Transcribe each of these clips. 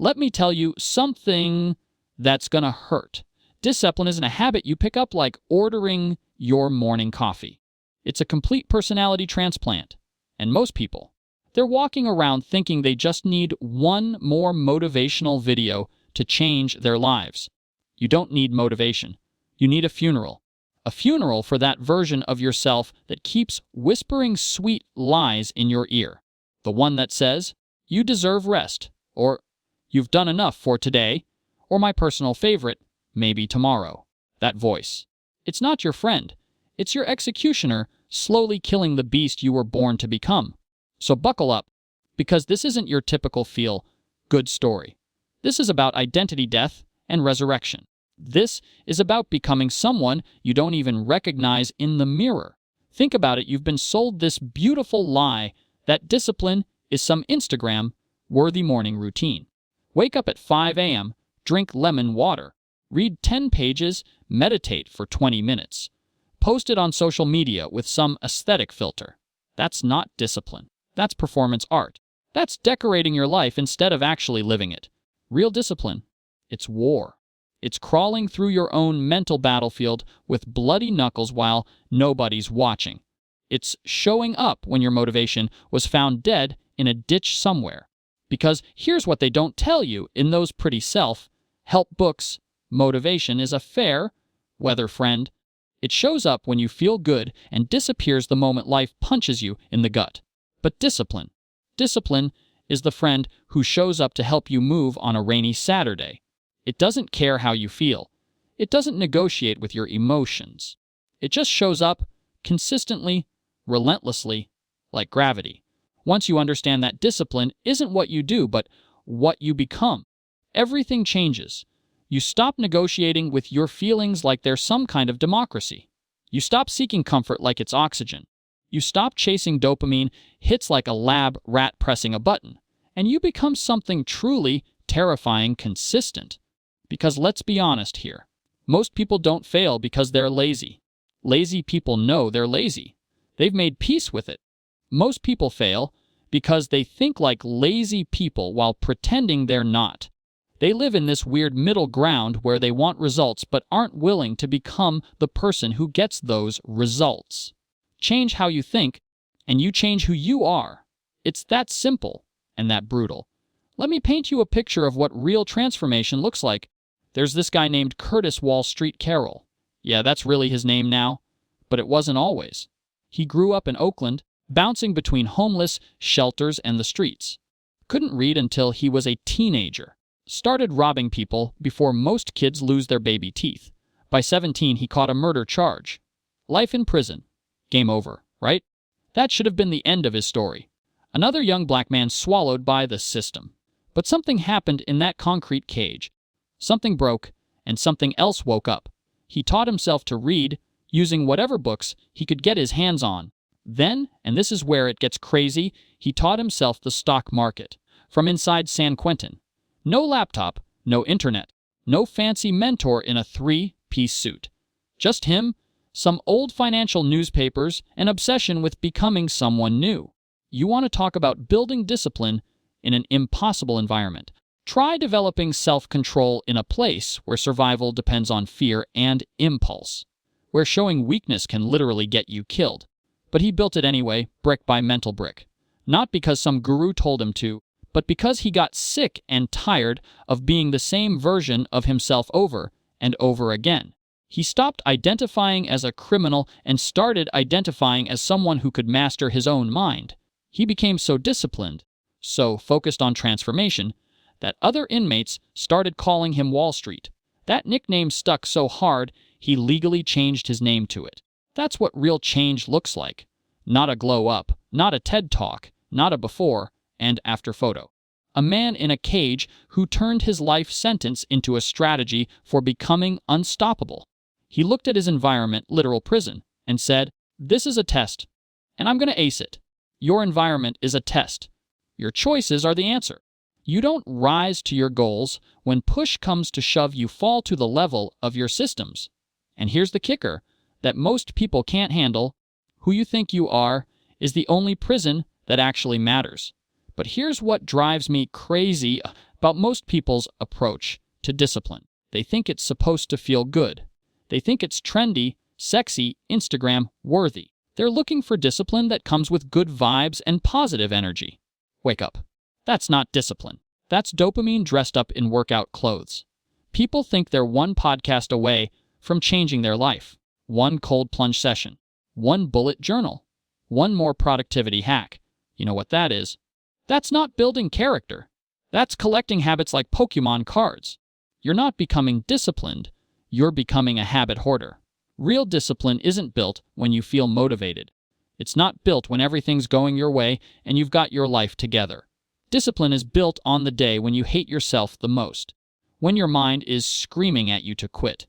Let me tell you something that's gonna hurt. Discipline isn't a habit you pick up like ordering your morning coffee. It's a complete personality transplant. And most people, they're walking around thinking they just need one more motivational video to change their lives. You don't need motivation. You need a funeral. A funeral for that version of yourself that keeps whispering sweet lies in your ear. The one that says, you deserve rest, or you've done enough for today, or my personal favorite, maybe tomorrow. That voice. It's not your friend. It's your executioner slowly killing the beast you were born to become. So buckle up, because this isn't your typical feel-good story. This is about identity death and resurrection. This is about becoming someone you don't even recognize in the mirror. Think about it, you've been sold this beautiful lie that discipline is some Instagram-worthy morning routine. Wake up at 5 a.m., drink lemon water, read 10 pages, meditate for 20 minutes. Post it on social media with some aesthetic filter. That's not discipline. That's performance art. That's decorating your life instead of actually living it. Real discipline, it's war. It's crawling through your own mental battlefield with bloody knuckles while nobody's watching. It's showing up when your motivation was found dead in a ditch somewhere. Because here's what they don't tell you in those pretty self-help books. Motivation is a fair weather friend. It shows up when you feel good and disappears the moment life punches you in the gut. But discipline is the friend who shows up to help you move on a rainy Saturday. It doesn't care how you feel. It doesn't negotiate with your emotions. It just shows up consistently, relentlessly, like gravity. Once you understand that discipline isn't what you do, but what you become, everything changes. You stop negotiating with your feelings like they're some kind of democracy. You stop seeking comfort like it's oxygen. You stop chasing dopamine hits like a lab rat pressing a button. And you become something truly terrifying consistent. Because let's be honest here. Most people don't fail because they're lazy. Lazy people know they're lazy. They've made peace with it. Most people fail because they think like lazy people while pretending they're not. They live in this weird middle ground where they want results but aren't willing to become the person who gets those results. Change how you think, and you change who you are. It's that simple and that brutal. Let me paint you a picture of what real transformation looks like. There's this guy named Curtis Wall Street Carroll. Yeah, that's really his name now, but it wasn't always. He grew up in Oakland, bouncing between homeless shelters and the streets. Couldn't read until he was a teenager. Started robbing people before most kids lose their baby teeth. By 17, he caught a murder charge. Life in prison. Game over, right? That should have been the end of his story. Another young black man swallowed by the system. But something happened in that concrete cage. Something broke, and something else woke up. He taught himself to read, using whatever books he could get his hands on. Then, and this is where it gets crazy, he taught himself the stock market. From inside San Quentin. No laptop, no internet, no fancy mentor in a 3-piece suit. Just him, some old financial newspapers, an obsession with becoming someone new. You want to talk about building discipline in an impossible environment. Try developing self-control in a place where survival depends on fear and impulse, where showing weakness can literally get you killed. But he built it anyway, brick by mental brick. Not because some guru told him to, but because he got sick and tired of being the same version of himself over and over again. He stopped identifying as a criminal and started identifying as someone who could master his own mind. He became so disciplined, so focused on transformation, that other inmates started calling him Wall Street. That nickname stuck so hard, he legally changed his name to it. That's what real change looks like. Not a glow up, not a TED Talk, not a before and after photo. A man in a cage who turned his life sentence into a strategy for becoming unstoppable. He looked at his environment, literal prison, and said, "This is a test, and I'm going to ace it. Your environment is a test. Your choices are the answer." You don't rise to your goals. When push comes to shove, you fall to the level of your systems. And here's the kicker that most people can't handle. Who you think you are is the only prison that actually matters. But here's what drives me crazy. about most people's approach to discipline. They think it's supposed to feel good. They think it's trendy, sexy, Instagram-worthy. They're looking for discipline that comes with good vibes and positive energy. Wake up. That's not discipline. That's dopamine dressed up in workout clothes. People think they're one podcast away from changing their life. One cold plunge session. One bullet journal. One more productivity hack. You know what that is? That's not building character. That's collecting habits like Pokemon cards. You're not becoming disciplined. You're becoming a habit hoarder. Real discipline isn't built when you feel motivated. It's not built when everything's going your way and you've got your life together. Discipline is built on the day when you hate yourself the most, when your mind is screaming at you to quit,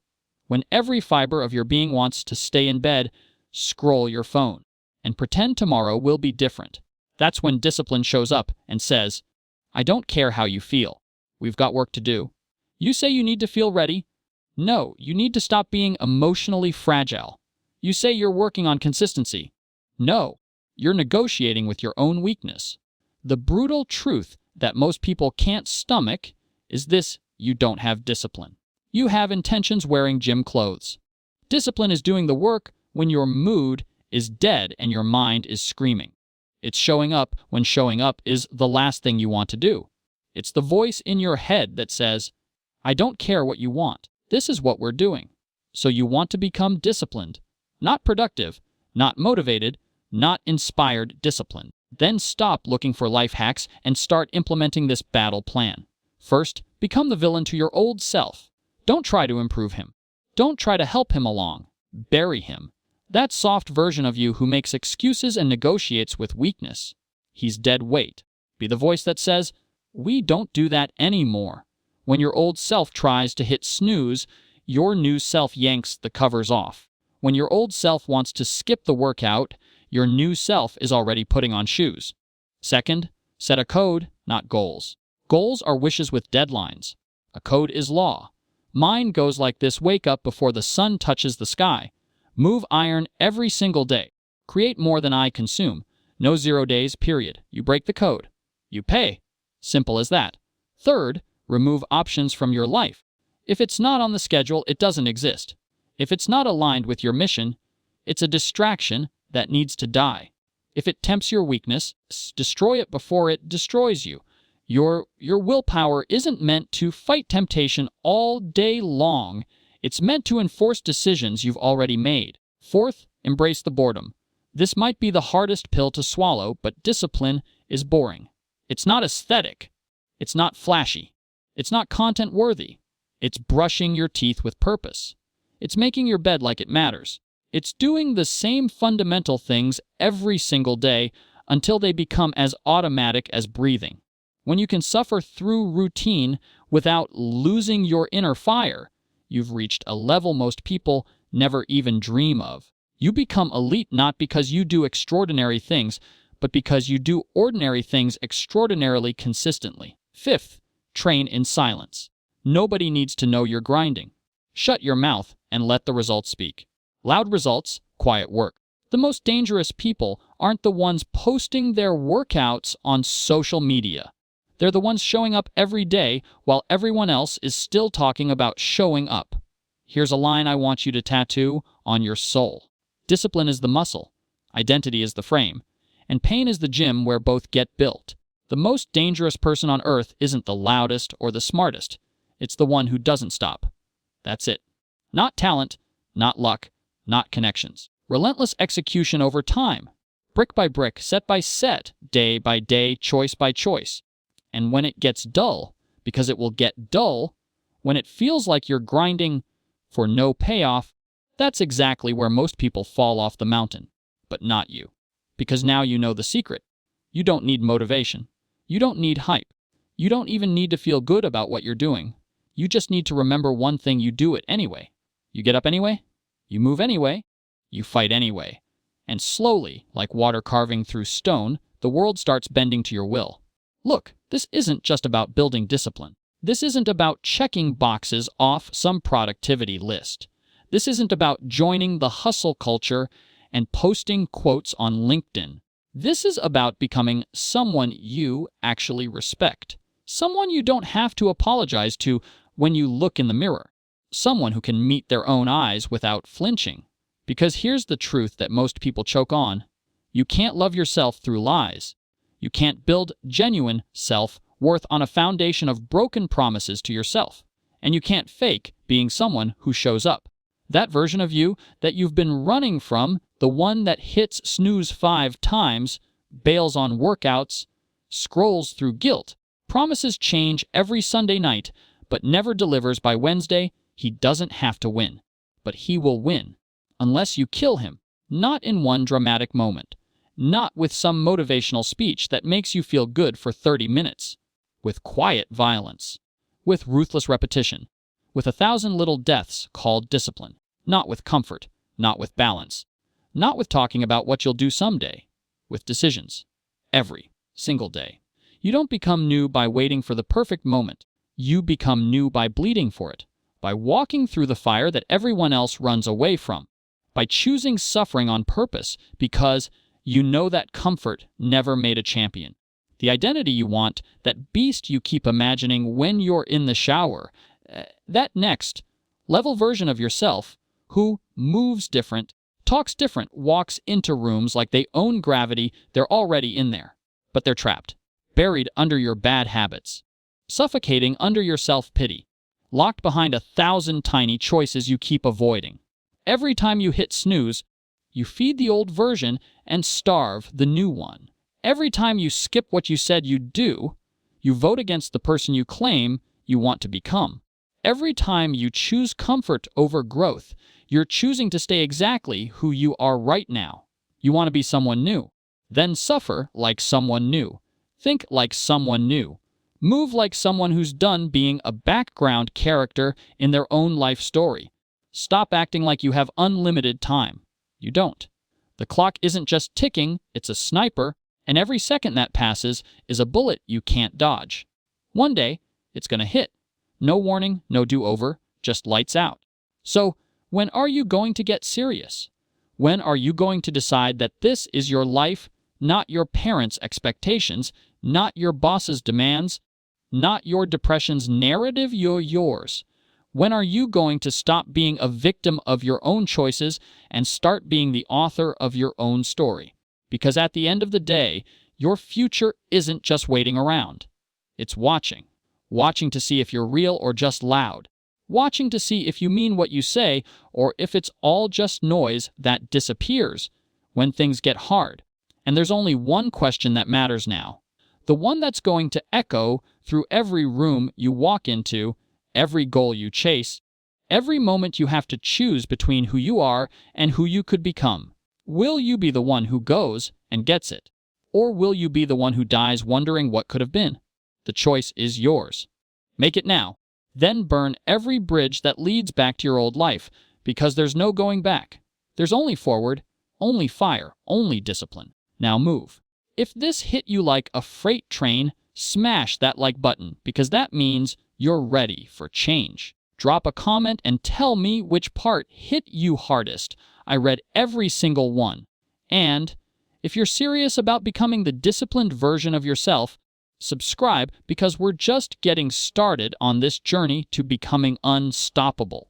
when every fiber of your being wants to stay in bed, scroll your phone, and pretend tomorrow will be different. That's when discipline shows up and says, I don't care how you feel. We've got work to do. You say you need to feel ready. No, you need to stop being emotionally fragile. You say you're working on consistency. No, you're negotiating with your own weakness. The brutal truth that most people can't stomach is this: you don't have discipline. You have intentions wearing gym clothes. Discipline is doing the work when your mood is dead and your mind is screaming. It's showing up when showing up is the last thing you want to do. It's the voice in your head that says, I don't care what you want. This is what we're doing. So you want to become disciplined, not productive, not motivated, not inspired discipline. Then stop looking for life hacks and start implementing this battle plan. First, become the villain to your old self. Don't try to improve him. Don't try to help him along. Bury him. That soft version of you who makes excuses and negotiates with weakness. He's dead weight. Be the voice that says, we don't do that anymore. When your old self tries to hit snooze, your new self yanks the covers off. When your old self wants to skip the workout, your new self is already putting on shoes. Second, set a code, not goals. Goals are wishes with deadlines. A code is law. Mine goes like this: wake up before the sun touches the sky. Move iron every single day. Create more than I consume. No 0 days, period. You break the code. You pay. Simple as that. Third, remove options from your life. If it's not on the schedule, it doesn't exist. If it's not aligned with your mission, it's a distraction that needs to die. If it tempts your weakness, destroy it before it destroys you. Your willpower isn't meant to fight temptation all day long. It's meant to enforce decisions you've already made. Fourth, embrace the boredom. This might be the hardest pill to swallow, but discipline is boring. It's not aesthetic. It's not flashy. It's not content-worthy. It's brushing your teeth with purpose. It's making your bed like it matters. It's doing the same fundamental things every single day until they become as automatic as breathing. When you can suffer through routine without losing your inner fire, you've reached a level most people never even dream of. You become elite not because you do extraordinary things, but because you do ordinary things extraordinarily consistently. Fifth, train in silence. Nobody needs to know you're grinding. Shut your mouth and let the results speak. Loud results, quiet work. The most dangerous people aren't the ones posting their workouts on social media. They're the ones showing up every day while everyone else is still talking about showing up. Here's a line I want you to tattoo on your soul. Discipline is the muscle, identity is the frame, and pain is the gym where both get built. The most dangerous person on earth isn't the loudest or the smartest. It's the one who doesn't stop. That's it. Not talent, not luck, not connections. Relentless execution over time. Brick by brick, set by set, day by day, choice by choice. And when it gets dull, because it will get dull, when it feels like you're grinding for no payoff, that's exactly where most people fall off the mountain. But not you. Because now you know the secret. You don't need motivation. You don't need hype. You don't even need to feel good about what you're doing. You just need to remember one thing: you do it anyway. You get up anyway. You move anyway. You fight anyway. And slowly, like water carving through stone, the world starts bending to your will. Look, this isn't just about building discipline. This isn't about checking boxes off some productivity list. This isn't about joining the hustle culture and posting quotes on LinkedIn. This is about becoming someone you actually respect. Someone you don't have to apologize to when you look in the mirror. Someone who can meet their own eyes without flinching. Because here's the truth that most people choke on. You can't love yourself through lies. You can't build genuine self-worth on a foundation of broken promises to yourself. And you can't fake being someone who shows up. That version of you that you've been running from, the one that hits snooze 5 times, bails on workouts, scrolls through guilt, promises change every Sunday night, but never delivers by Wednesday, he doesn't have to win. But he will win. Unless you kill him. Not in one dramatic moment. Not with some motivational speech that makes you feel good for 30 minutes. With quiet violence. With ruthless repetition. With 1,000 little deaths called discipline. Not with comfort. Not with balance. Not with talking about what you'll do someday. With decisions. Every single day. You don't become new by waiting for the perfect moment. You become new by bleeding for it. By walking through the fire that everyone else runs away from. By choosing suffering on purpose because you know that comfort never made a champion. The identity you want, that beast you keep imagining when you're in the shower, that next level version of yourself who moves different, talks different, walks into rooms like they own gravity, they're already in there. But they're trapped, buried under your bad habits, suffocating under your self-pity, locked behind 1,000 tiny choices you keep avoiding. Every time you hit snooze, you feed the old version and starve the new one. Every time you skip what you said you'd do, you vote against the person you claim you want to become. Every time you choose comfort over growth, you're choosing to stay exactly who you are right now. You want to be someone new. Then suffer like someone new. Think like someone new. Move like someone who's done being a background character in their own life story. Stop acting like you have unlimited time. You don't. The clock isn't just ticking, it's a sniper, and every second that passes is a bullet you can't dodge. One day, it's going to hit. No warning, no do-over, just lights out. So, when are you going to get serious? When are you going to decide that this is your life, not your parents' expectations, not your boss's demands, not your depression's narrative, you're yours? When are you going to stop being a victim of your own choices and start being the author of your own story? Because at the end of the day, your future isn't just waiting around. It's watching. Watching to see if you're real or just loud. Watching to see if you mean what you say or if it's all just noise that disappears when things get hard. And there's only one question that matters now. The one that's going to echo through every room you walk into, every goal you chase, every moment you have to choose between who you are and who you could become. Will you be the one who goes and gets it? Or will you be the one who dies wondering what could have been? The choice is yours. Make it now. Then burn every bridge that leads back to your old life, because there's no going back. There's only forward, only fire, only discipline. Now move. If this hit you like a freight train, smash that like button, because that means you're ready for change. Drop a comment and tell me which part hit you hardest. I read every single one. And if you're serious about becoming the disciplined version of yourself, subscribe because we're just getting started on this journey to becoming unstoppable.